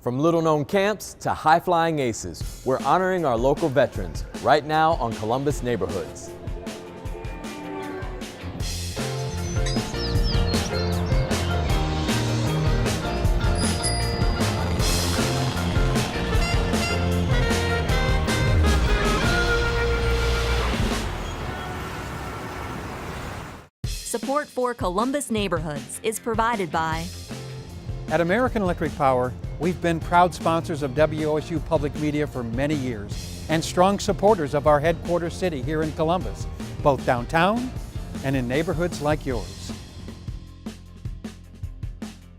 From little-known camps to high-flying aces, we're honoring our local veterans right now on Columbus Neighborhoods. Support for Columbus Neighborhoods is provided by At American Electric Power, we've been proud sponsors of WOSU Public Media for many years and strong supporters of our headquarters city here in Columbus, both downtown and in neighborhoods like yours.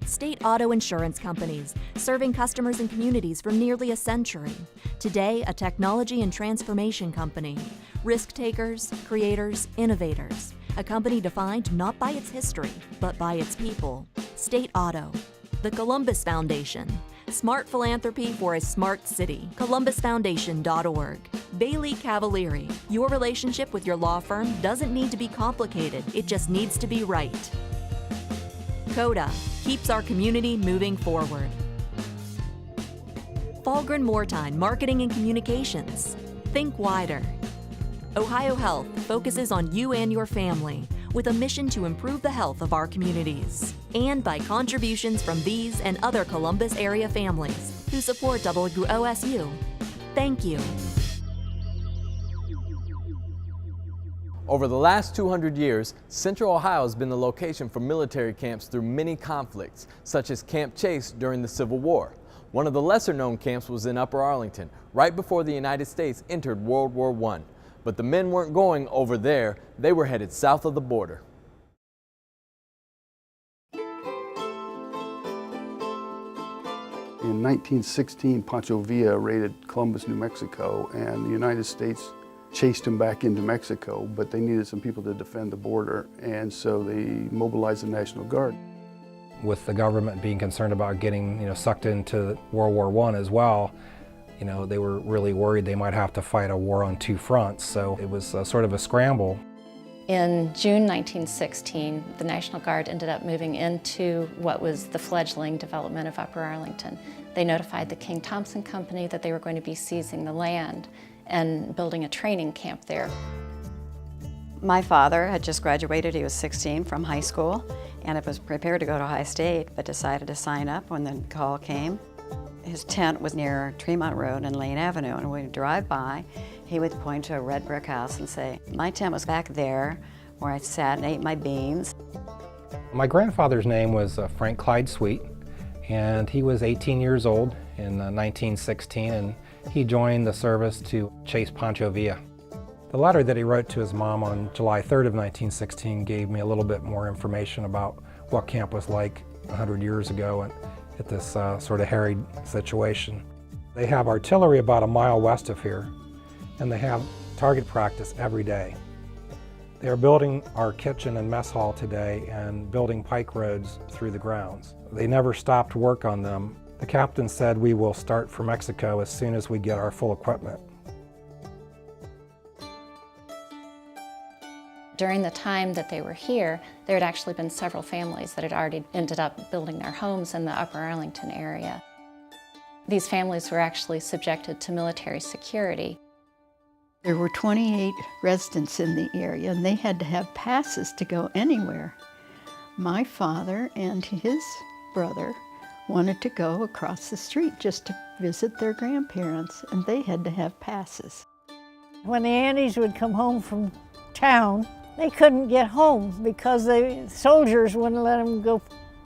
State Auto Insurance Companies, serving customers and communities for nearly a century. Today, a technology and transformation company. Risk takers, creators, innovators. A company defined not by its history, but by its people. State Auto. The Columbus Foundation. Smart philanthropy for a smart city. ColumbusFoundation.org. Bailey Cavalieri. Your relationship with your law firm doesn't need to be complicated, it just needs to be right. CODA. Keeps our community moving forward. Falgren Moortine Marketing and Communications. Think wider. Ohio Health focuses on you and your family with a mission to improve the health of our communities. And by contributions from these and other Columbus area families who support WOSU. Thank you. Over the last 200 years, Central Ohio has been the location for military camps through many conflicts, such as Camp Chase during the Civil War. One of the lesser-known camps was in Upper Arlington, right before the United States entered World War I. But the men weren't going over there, they were headed south of the border. In 1916, Pancho Villa raided Columbus, New Mexico, and the United States chased him back into Mexico, but they needed some people to defend the border, and so they mobilized the National Guard. With the government being concerned about getting, sucked into World War I as well, they were really worried they might have to fight a war on two fronts, so it was sort of a scramble. In June 1916, the National Guard ended up moving into what was the fledgling development of Upper Arlington. They notified the King Thompson Company that they were going to be seizing the land and building a training camp there. My father had just graduated, he was 16 from high school, and was prepared to go to Ohio State, but decided to sign up when the call came. His tent was near Tremont Road and Lane Avenue, and when we'd drive by, he would point to a red brick house and say, "My tent was back there where I sat and ate my beans." My grandfather's name was Frank Clyde Sweet, and he was 18 years old in 1916, and he joined the service to chase Pancho Villa. The letter that he wrote to his mom on July 3rd of 1916 gave me a little bit more information about what camp was like 100 years ago and at this sort of harried situation. They have artillery about a mile west of here, and they have target practice every day. They are building our kitchen and mess hall today and building pike roads through the grounds. They never stopped work on them. The captain said we will start for Mexico as soon as we get our full equipment. During the time that they were here, there had actually been several families that had already ended up building their homes in the Upper Arlington area. These families were actually subjected to military security. There were 28 residents in the area, and they had to have passes to go anywhere. My father and his brother wanted to go across the street just to visit their grandparents, and they had to have passes. When the Andes would come home from town, they couldn't get home because the soldiers wouldn't let them go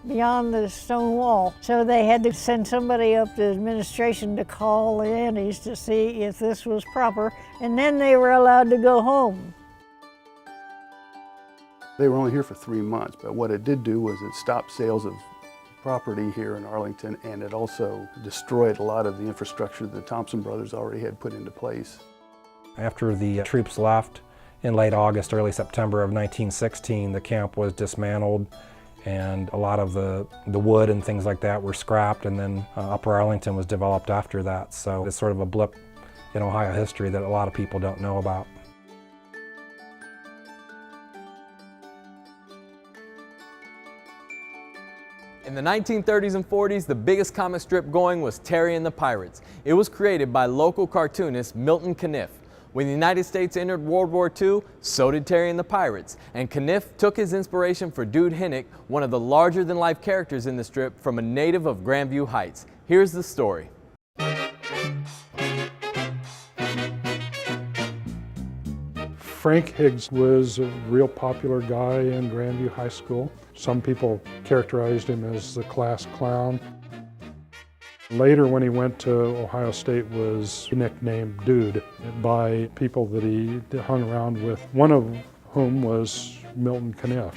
beyond the stone wall. So they had to send somebody up to administration to call the Andes to see if this was proper, and then they were allowed to go home. They were only here for 3 months, but what it did do was it stopped sales of property here in Arlington, and it also destroyed a lot of the infrastructure the Thompson brothers already had put into place. After the troops left in late August, early September of 1916, the camp was dismantled, and a lot of the wood and things like that were scrapped, and then Upper Arlington was developed after that. So it's sort of a blip in Ohio history that a lot of people don't know about. In the 1930s and 40s, the biggest comic strip going was Terry and the Pirates. It was created by local cartoonist Milton Caniff. When the United States entered World War II, so did Terry and the Pirates, and Caniff took his inspiration for Dude Hinnick, one of the larger-than-life characters in the strip, from a native of Grandview Heights. Here's the story. Frank Higgs was a real popular guy in Grandview High School. Some people characterized him as the class clown. Later, when he went to Ohio State, was nicknamed Dude by people that he hung around with, one of whom was Milton Caniff.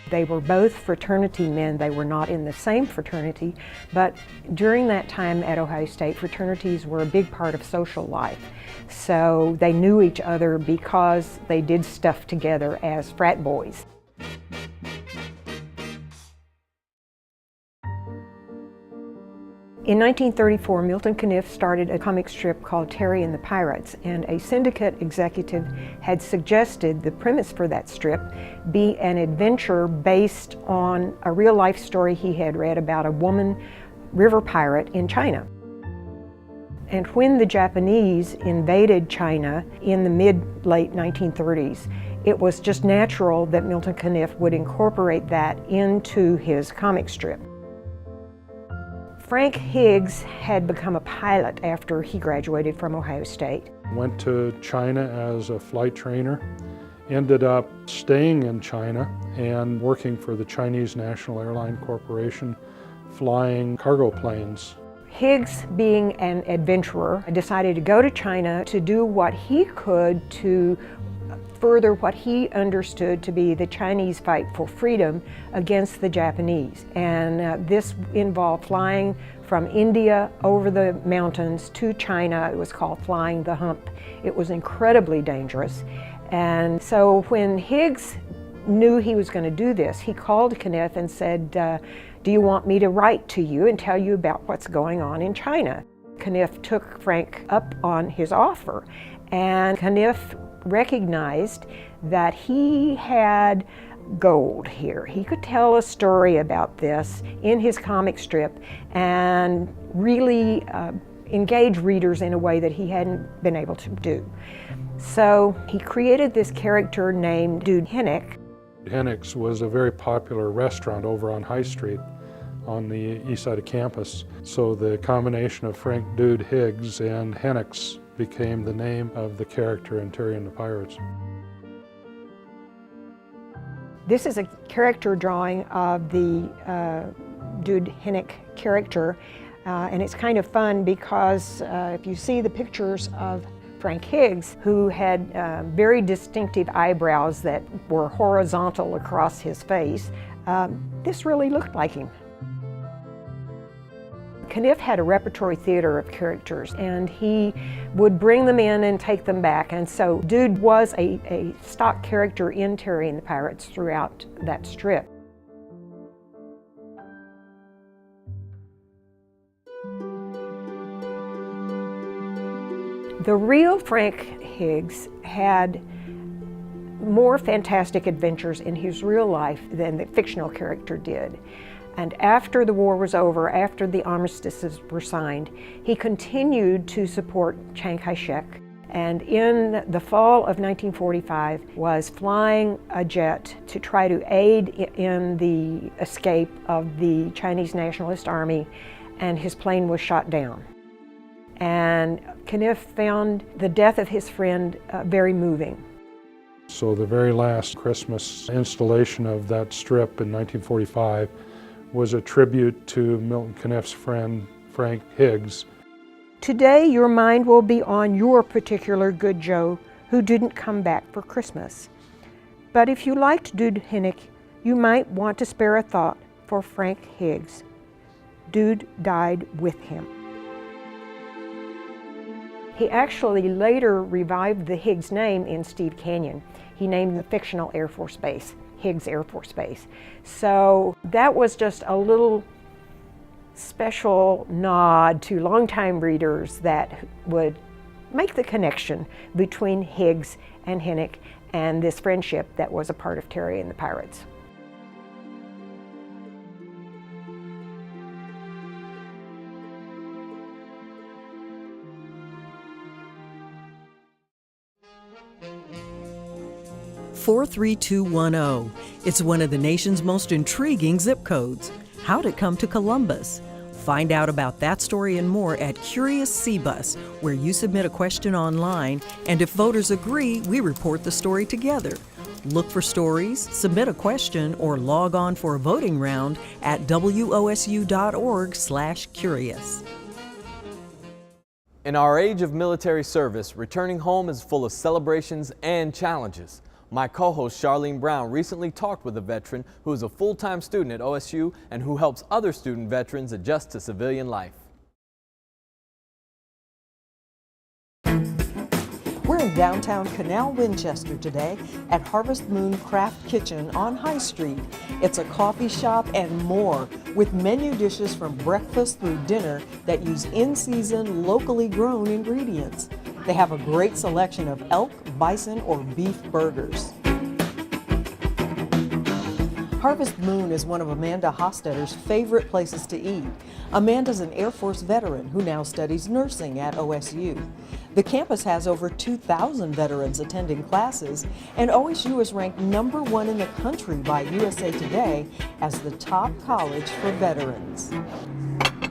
They were both fraternity men. They were not in the same fraternity, but during that time at Ohio State, fraternities were a big part of social life. So they knew each other because they did stuff together as frat boys. In 1934, Milton Caniff started a comic strip called Terry and the Pirates, and a syndicate executive had suggested the premise for that strip be an adventure based on a real-life story he had read about a woman river pirate in China. And when the Japanese invaded China in the mid-late 1930s, it was just natural that Milton Caniff would incorporate that into his comic strip. Frank Higgs had become a pilot after he graduated from Ohio State. Went to China as a flight trainer, ended up staying in China and working for the Chinese National Airline Corporation, flying cargo planes. Higgs, being an adventurer, decided to go to China to do what he could to further what he understood to be the Chinese fight for freedom against the Japanese. And this involved flying from India over the mountains to China. It was called Flying the Hump. It was incredibly dangerous. And so when Higgs knew he was going to do this, he called Caniff and said, do you want me to write to you and tell you about what's going on in China? Caniff took Frank up on his offer, and Caniff recognized that he had gold here. He could tell a story about this in his comic strip and really engage readers in a way that he hadn't been able to do. So he created this character named Dude Hinnick. Hinnick's was a very popular restaurant over on High Street on the east side of campus. So the combination of Frank Dude Higgs and Hinnick's became the name of the character in Terry and the Pirates. This is a character drawing of the Dude Hinnick character, and it's kind of fun because if you see the pictures of Frank Higgs, who had very distinctive eyebrows that were horizontal across his face, this really looked like him. Caniff had a repertory theater of characters, and he would bring them in and take them back. And so Dude was a stock character in Terry and the Pirates throughout that strip. The real Frank Higgs had more fantastic adventures in his real life than the fictional character did. And after the war was over, after the armistices were signed, he continued to support Chiang Kai-shek. And in the fall of 1945 was flying a jet to try to aid in the escape of the Chinese Nationalist Army, and his plane was shot down. And Caniff found the death of his friend very moving. So the very last Christmas installation of that strip in 1945 was a tribute to Milton Caniff's friend, Frank Higgs. Today, your mind will be on your particular good Joe who didn't come back for Christmas. But if you liked Dude Hinnick, you might want to spare a thought for Frank Higgs. Dude died with him. He actually later revived the Higgs name in Steve Canyon. He named the fictional Air Force Base Higgs Air Force Base. So that was just a little special nod to longtime readers that would make the connection between Higgs and Hinnick and this friendship that was a part of Terry and the Pirates. 43210. It's one of the nation's most intriguing zip codes. How'd it come to Columbus? Find out about that story and more at Curious C-Bus, where you submit a question online, and if voters agree, we report the story together. Look for stories, submit a question, or log on for a voting round at wosu.org/curious. In our age of military service, returning home is full of celebrations and challenges. My co-host Charlene Brown recently talked with a veteran who is a full-time student at OSU and who helps other student veterans adjust to civilian life. We're in downtown Canal Winchester today at Harvest Moon Craft Kitchen on High Street. It's a coffee shop and more, with menu dishes from breakfast through dinner that use in-season, locally grown ingredients. They have a great selection of elk, bison, or beef burgers. Harvest Moon is one of Amanda Hostetter's favorite places to eat. Amanda's an Air Force veteran who now studies nursing at OSU. The campus has over 2,000 veterans attending classes, and OSU is ranked #1 in the country by USA Today as the top college for veterans.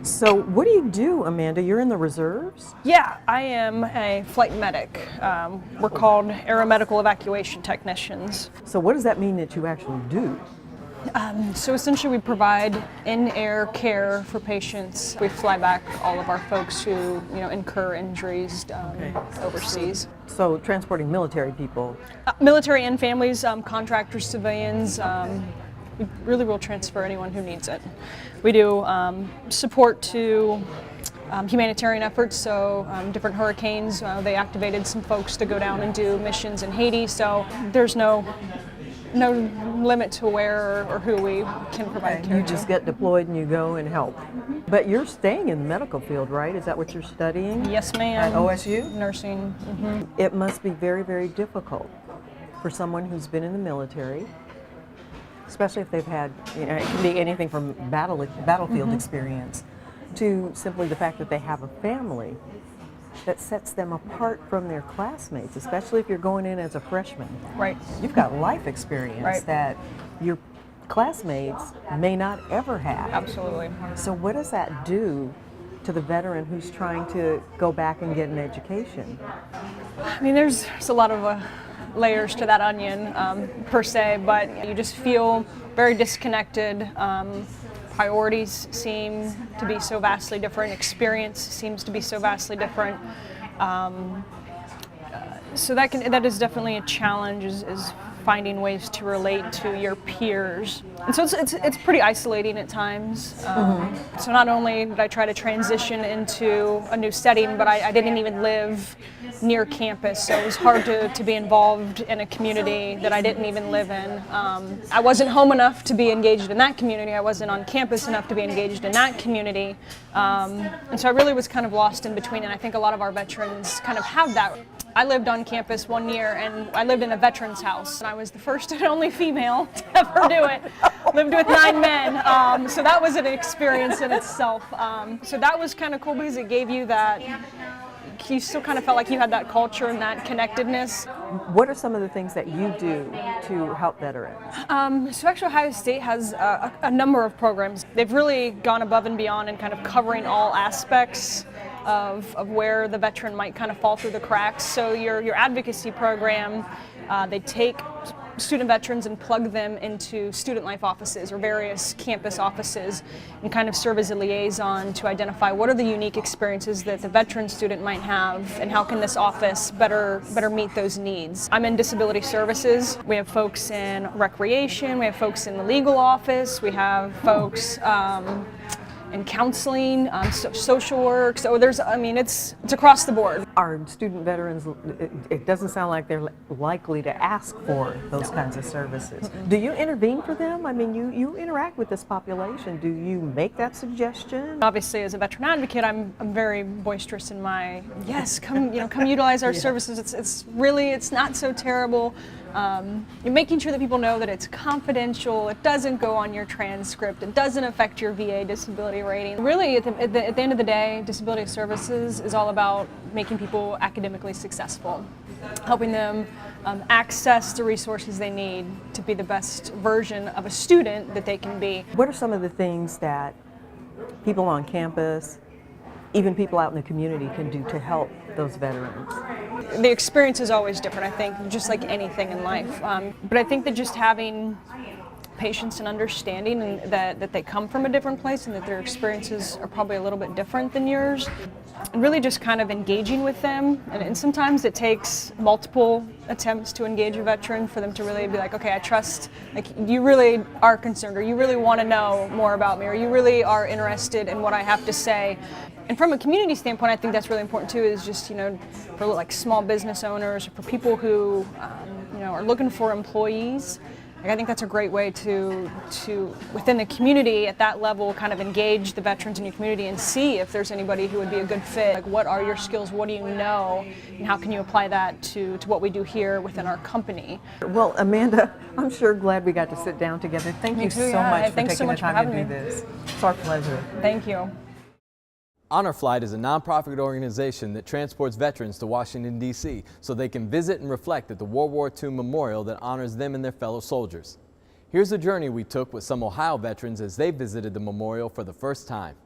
So what do you do, Amanda? You're in the reserves? Yeah, I am a flight medic. We're called aeromedical evacuation technicians. So what does that mean that you actually do? So essentially we provide in-air care for patients. We fly back all of our folks who incur injuries overseas. So transporting military people? Military and families, contractors, civilians. We really will transfer anyone who needs it. We do support to humanitarian efforts, so different hurricanes, they activated some folks to go down and do missions in Haiti, so there's no limit to where or who we can provide care. You just get deployed and you go and help. But you're staying in the medical field, right? Is that what you're studying? Yes, ma'am. At OSU? Nursing. Mm-hmm. It must be very, very difficult for someone who's been in the military, especially if they've had, it can be anything from battlefield experience to simply the fact that they have a family that sets them apart from their classmates, especially if you're going in as a freshman. Right. You've got life experience that your classmates may not ever have. Absolutely. So what does that do to the veteran who's trying to go back and get an education? I mean, there's a lot of layers to that onion per se, but you just feel very disconnected. Priorities seem to be so vastly different. Experience seems to be so vastly different. So that is definitely a challenge. Is finding ways to relate to your peers, and so it's pretty isolating at times. So not only did I try to transition into a new setting, but I didn't even live near campus, so it was hard to be involved in a community that I didn't even live in. I wasn't home enough to be engaged in that community. I wasn't on campus enough to be engaged in that community, and so I really was kind of lost in between. And I think a lot of our veterans kind of have that. I lived on campus 1 year, and I lived in a veterans house, and I was the first and only female to ever do it. Lived with 9 men, so that was an experience in itself. So that was kind of cool because it gave you that, you still kind of felt like you had that culture and that connectedness. What are some of the things that you do to help veterans? So actually Ohio State has a number of programs. They've really gone above and beyond in kind of covering all aspects of where the veteran might kind of fall through the cracks. So your advocacy program, they take student veterans and plug them into student life offices or various campus offices and kind of serve as a liaison to identify what are the unique experiences that the veteran student might have and how can this office better meet those needs. I'm in disability services. We have folks in recreation, we have folks in the legal office, we have folks in counseling, social work. So it's across the board. Our student veterans, it doesn't sound like they're likely to ask for those kinds of services. Do you intervene for them? I mean, you interact with this population. Do you make that suggestion? Obviously, as a veteran advocate, I'm very boisterous in my, yes, come utilize our services. It's not so terrible. You're making sure that people know that it's confidential, it doesn't go on your transcript, it doesn't affect your VA disability rating. Really, at the end of the day, disability services is all about making people academically successful, helping them access the resources they need to be the best version of a student that they can be. What are some of the things that people on campus, even people out in the community, can do to help those veterans? The experience is always different, I think, just like anything in life. But I think that just having patience and understanding, and that they come from a different place and that their experiences are probably a little bit different than yours, and really just kind of engaging with them. And sometimes it takes multiple attempts to engage a veteran for them to really be like, okay, I trust, like, you really are concerned, or you really want to know more about me, or you really are interested in what I have to say. And from a community standpoint, I think that's really important too, is just, for like small business owners, or for people who, are looking for employees. Like, I think that's a great way to within the community at that level, kind of engage the veterans in your community and see if there's anybody who would be a good fit. Like, what are your skills? What do you know? And how can you apply that to what we do here within our company? Well, Amanda, I'm sure glad we got to sit down together. Thank you so much for taking the time to do this. It's our pleasure. Thank you. Honor Flight is a nonprofit organization that transports veterans to Washington, D.C. so they can visit and reflect at the World War II memorial that honors them and their fellow soldiers. Here's a journey we took with some Ohio veterans as they visited the memorial for the first time.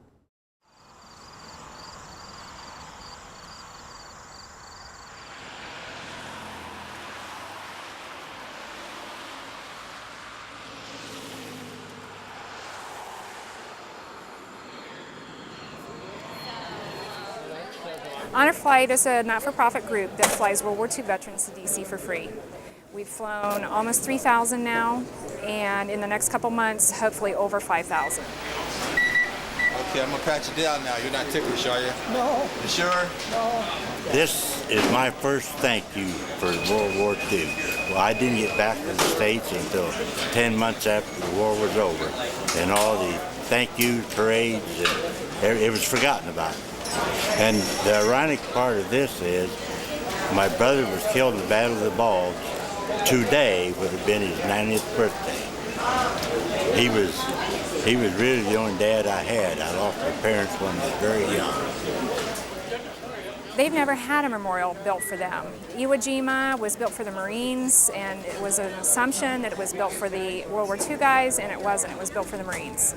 Honor Flight is a not-for-profit group that flies World War II veterans to D.C. for free. We've flown almost 3,000 now, and in the next couple months, hopefully over 5,000. Okay, I'm gonna pat you down now. You're not ticklish, are you? No. You sure? No. This is my first thank you for World War II. Well, I didn't get back to the States until 10 months after the war was over, and all the thank you parades, and it was forgotten about. And the ironic part of this is my brother was killed in the Battle of the Bulge. Today would have been his 90th birthday. He was really the only dad I had. I lost my parents when I was very young. They've never had a memorial built for them. Iwo Jima was built for the Marines, and it was an assumption that it was built for the World War II guys, and it wasn't. It was built for the Marines.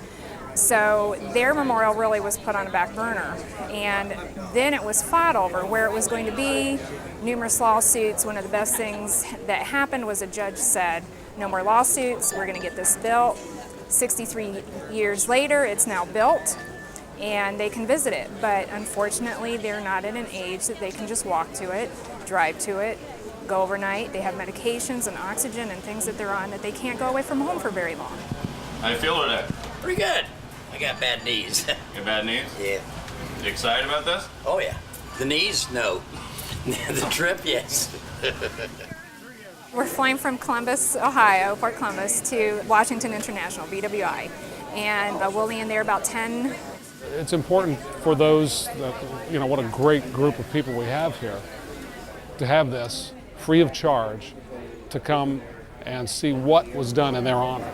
So their memorial really was put on a back burner, and then it was fought over where it was going to be, numerous lawsuits. One of the best things that happened was a judge said, no more lawsuits, we're going to get this built. 63 years later, it's now built, and they can visit it, but unfortunately they're not at an age that they can just walk to it, drive to it, go overnight. They have medications and oxygen and things that they're on that they can't go away from home for very long. How you feel today? Pretty good. I got bad knees. You got bad knees? Yeah. You excited about this? Oh yeah. The knees, no. The trip, yes. We're flying from Columbus, Ohio, Port Columbus, to Washington International, BWI, and we'll land there about 10. It's important for those that, what a great group of people we have here, to have this free of charge, to come and see what was done in their honor.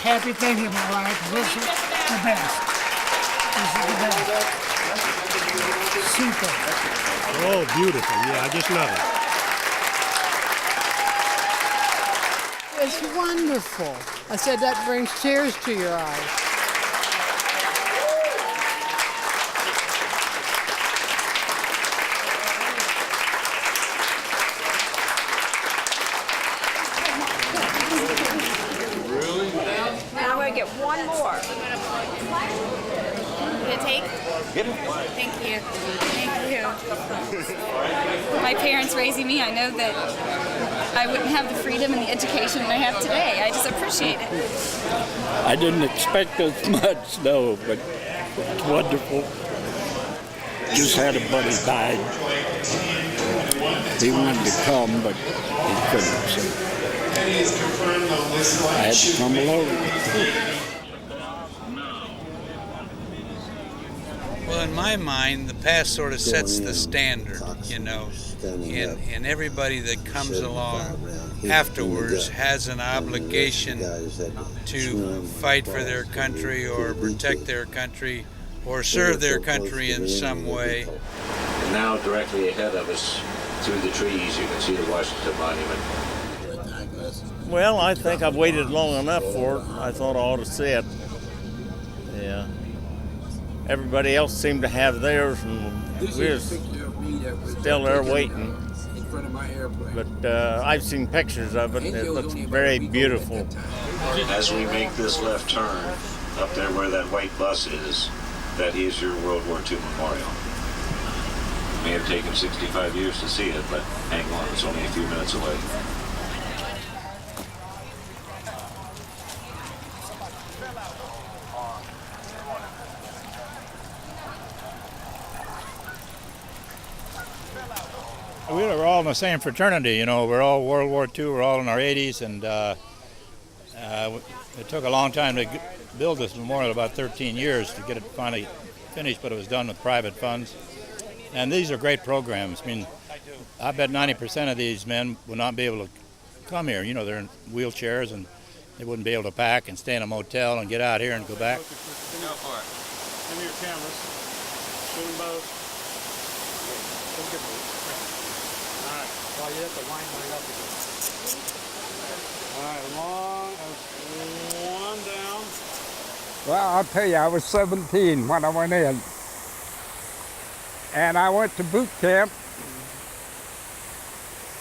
Happy thing in my life. This is the best. This is the best. Super. Oh, beautiful. Yeah, I just love it. It's wonderful. I said that brings tears to your eyes. Get one more. Can it take? Get it. Thank you. Thank you. My parents raising me, I know that I wouldn't have the freedom and the education that I have today. I just appreciate it. I didn't expect as much, no, but it's wonderful. Just had a buddy died He wanted to come, but he couldn't. So I had to come along. Well, in my mind, the past sort of sets the standard, you know, and everybody that comes along afterwards has an obligation to fight for their country or protect their country or serve their country in some way. And now directly ahead of us, through the trees, you can see the Washington Monument. Well, I think I've waited long enough for it. I thought I ought to see it. Yeah. Everybody else seemed to have theirs, and we're still there waiting. But I've seen pictures of it, and it looks very beautiful. As we make this left turn, up there where that white bus is, that is your World War II memorial. It may have taken 65 years to see it, but hang on, it's only a few minutes away. We were all in the same fraternity, you know. We're all World War II, we're all in our 80s, and it took a long time to build this memorial, about 13 years to get it finally finished, but it was done with private funds. And these are great programs. I mean, I bet 90% of these men would not be able to come here. You know, they're in wheelchairs and they wouldn't be able to pack and stay in a motel and get out here and go back. Go for it. Give me your cameras. Shoot them both. All right. Well, you have to wind mine up again. All right, long, one down. Well, I'll tell you, I was 17 when I went in. And I went to boot camp.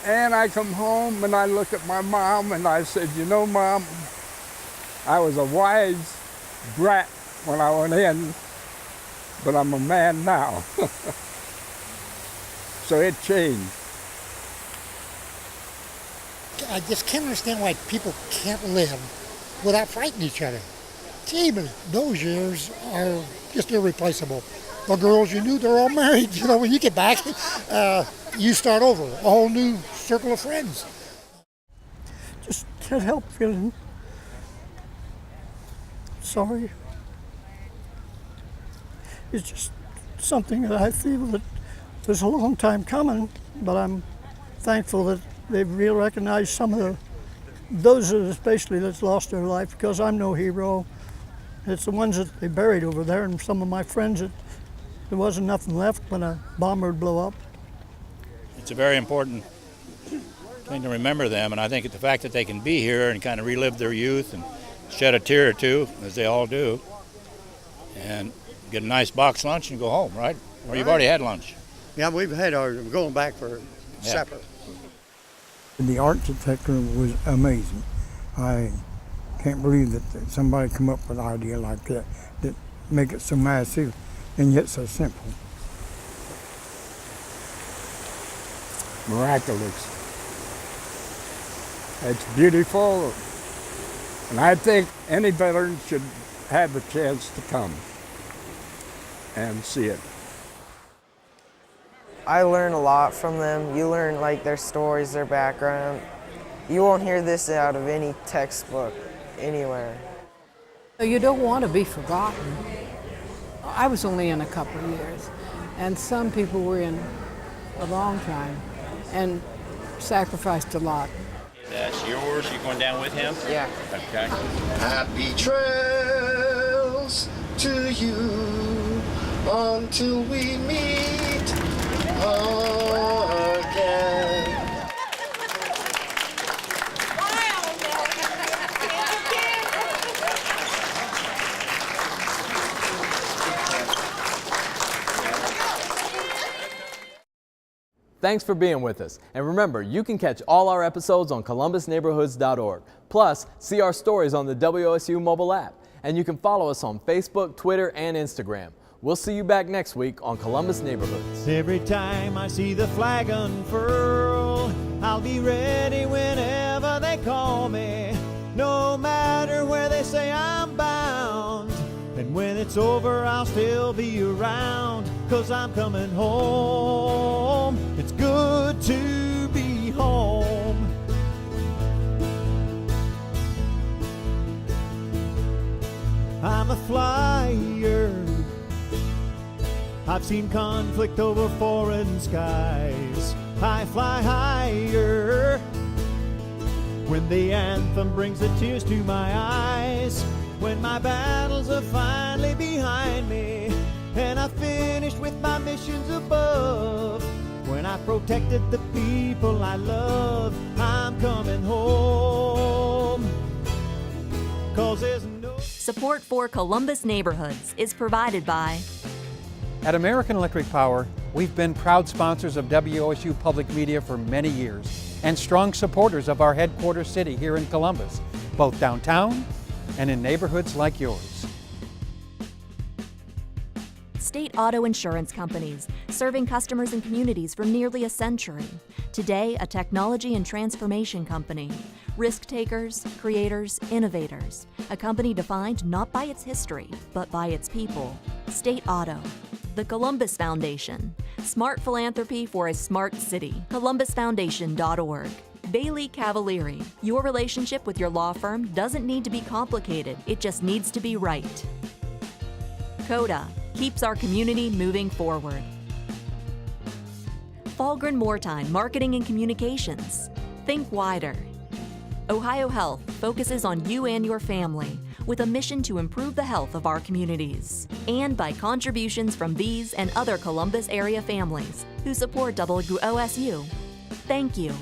And I come home and I look at my mom and I said, you know, Mom, I was a wise brat when I went in, but I'm a man now. So it changed. I just can't understand why people can't live without fighting each other. Gee, but those years are just irreplaceable. The girls you knew, they're all married. You know, when you get back, you start over, a whole new circle of friends. Just can't help feeling sorry. It's just something that I feel that there's a long time coming, but I'm thankful that they've really recognized some of those especially that's lost their life, because I'm no hero. It's the ones that they buried over there, and some of my friends that there wasn't nothing left when a bomber would blow up. It's a very important thing to remember them, and I think the fact that they can be here and kind of relive their youth and shed a tear or two, as they all do, and get a nice box lunch and go home, right? Or you've already had lunch. Yeah, we've had ours. We're going back for supper. The architecture was amazing. I can't believe that somebody come up with an idea like that make it so massive and yet so simple. Miraculous. It's beautiful, and I think any veteran should have the chance to come and see it. I learn a lot from them. You learn like their stories, their background. You won't hear this out of any textbook anywhere. You don't want to be forgotten. I was only in a couple of years, and some people were in a long time and sacrificed a lot. That's yours? You going down with him? Yeah. Okay. Happy trails to you until we meet again. Thanks for being with us. And remember, you can catch all our episodes on columbusneighborhoods.org. Plus, see our stories on the WOSU mobile app. And you can follow us on Facebook, Twitter, and Instagram. We'll see you back next week on Columbus Neighborhoods. Every time I see the flag unfurl, I'll be ready whenever they call me. No matter where they say I'm bound. And when it's over, I'll still be around, 'cause I'm coming home. good to be home. I'm a flyer. I've seen conflict over foreign skies. I fly higher when the anthem brings the tears to my eyes. When my battles are finally behind me and I finished with my missions above. When I protected the people I love, I'm coming home. 'Cause there's no... Support for Columbus Neighborhoods is provided by... At American Electric Power, we've been proud sponsors of WOSU Public Media for many years and strong supporters of our headquarters city here in Columbus, both downtown and in neighborhoods like yours. State Auto Insurance Companies, serving customers and communities for nearly a century. Today, a technology and transformation company. Risk takers, creators, innovators. A company defined not by its history, but by its people. State Auto. The Columbus Foundation. Smart philanthropy for a smart city. ColumbusFoundation.org. Bailey Cavalieri. Your relationship with your law firm doesn't need to be complicated, it just needs to be right. CODA. Keeps our community moving forward. Falgren Moortime Marketing and Communications. Think wider. Ohio Health focuses on you and your family with a mission to improve the health of our communities. And by contributions from these and other Columbus area families who support WOSU. Thank you.